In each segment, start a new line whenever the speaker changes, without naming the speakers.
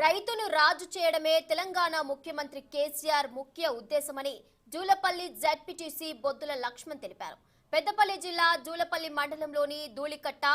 రైతును రాజు చేయడమే తెలంగాణ ముఖ్యమంత్రి కేసీఆర్ ముఖ్య ఉద్దేశమని జూలపల్లి జెడ్పీటీసీ బొద్దుల లక్ష్మణ్ తెలిపారు. పెద్దపల్లి జిల్లా జూలపల్లి మండలంలోని ధూళికట్ట,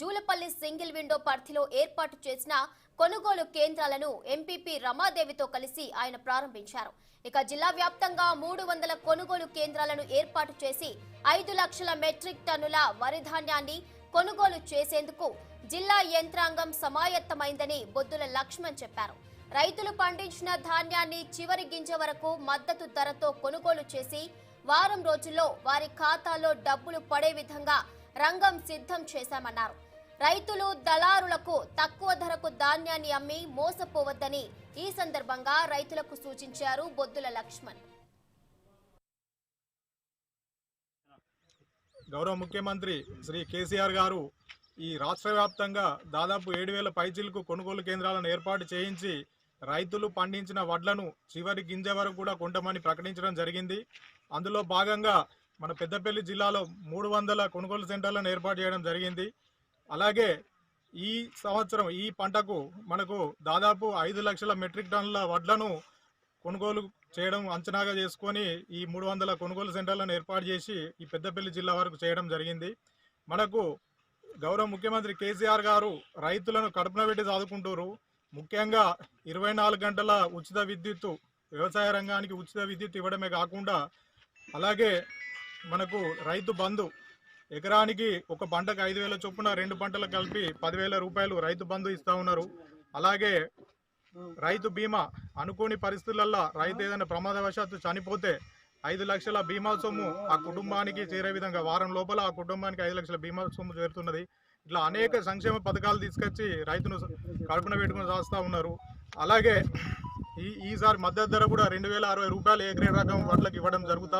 జూలపల్లి సింగిల్ విండో పరిధిలో ఏర్పాటు చేసిన కొనుగోలు కేంద్రాలను ఎంపీపీ రమాదేవితో కలిసి ఆయన ప్రారంభించారు. ఇక జిల్లా వ్యాప్తంగా 300 కొనుగోలు కేంద్రాలను ఏర్పాటు చేసి 5 లక్షల మెట్రిక్ టన్నుల వరి ధాన్యాన్ని కొనుగోలు చేసేందుకు జిల్లా యంత్రాంగం సమాయత్తమైందని బొద్దుల లక్ష్మణ్ చెప్పారు. రైతులు పండించిన ధాన్యాన్ని చివరి గింజ వరకు మద్దతు ధరతో కొనుగోలు చేసి వారం రోజుల్లో వారి ఖాతాలో డబ్బులు పడే విధంగా రంగం సిద్ధం చేశామన్నారు. రైతులు దళారులకు తక్కువ ధరకు ధాన్యాన్ని అమ్మి మోసపోవద్దని ఈ సందర్భంగా రైతులకు సూచించారు బొద్దుల లక్ష్మణ్.
గౌరవ ముఖ్యమంత్రి శ్రీ కేసీఆర్ గారు ఈ రాష్ట్ర వ్యాప్తంగా దాదాపు 7,000 పైచీలకు కొనుగోలు కేంద్రాలను ఏర్పాటు చేయించి రైతులు పండించిన వడ్లను చివరి గింజ వరకు కూడా కొంటామని ప్రకటించడం జరిగింది. అందులో భాగంగా మన పెద్దపల్లి జిల్లాలో 300 కొనుగోలు సెంటర్లను ఏర్పాటు చేయడం జరిగింది. అలాగే ఈ సంవత్సరం ఈ పంటకు మనకు దాదాపు 5 లక్షల మెట్రిక్ టన్నుల వడ్లను కొనుగోలు చేయడం అంచనాగా చేసుకొని ఈ 300 కొనుగోలు సెంటర్లను ఏర్పాటు చేసి ఈ పెద్దపల్లి జిల్లా వరకు చేయడం జరిగింది. మనకు గౌరవ ముఖ్యమంత్రి కేసీఆర్ గారు రైతులను కడుపున పెట్టి సాదుకుంటారు. ముఖ్యంగా 24 గంటల ఉచిత విద్యుత్తు, వ్యవసాయ రంగానికి ఉచిత విద్యుత్ ఇవ్వడమే కాకుండా అలాగే మనకు రైతు బంధు ఎకరానికి ఒక పంటకు 5,000 చొప్పున 2 పంటలకు కలిపి 10,000 రూపాయలు రైతు బంధు ఇస్తూ ఉన్నారు. అలాగే రైతు బీమా, అనుకోని పరిస్థితులలో రైతు ఏదైనా ప్రమాదవశాత్తు చనిపోతే 5 లక్షల బీమా సొమ్ము ఆ కుటుంబానికి చేరే విధంగా వారం లోపల ఆ కుటుంబానికి 5 లక్షల బీమా సొమ్ము చేరుతున్నది. ఇట్లా అనేక సంక్షేమ పథకాలు తీసుకొచ్చి రైతును కడుపున పెట్టుకుని చేస్తూ ఉన్నారు. అలాగే ఈసారి మద్దతు ధర కూడా 2,060 రూపాయలు ఏ గ్రేడ్ రకం వడ్లకు ఇవ్వడం జరుగుతూ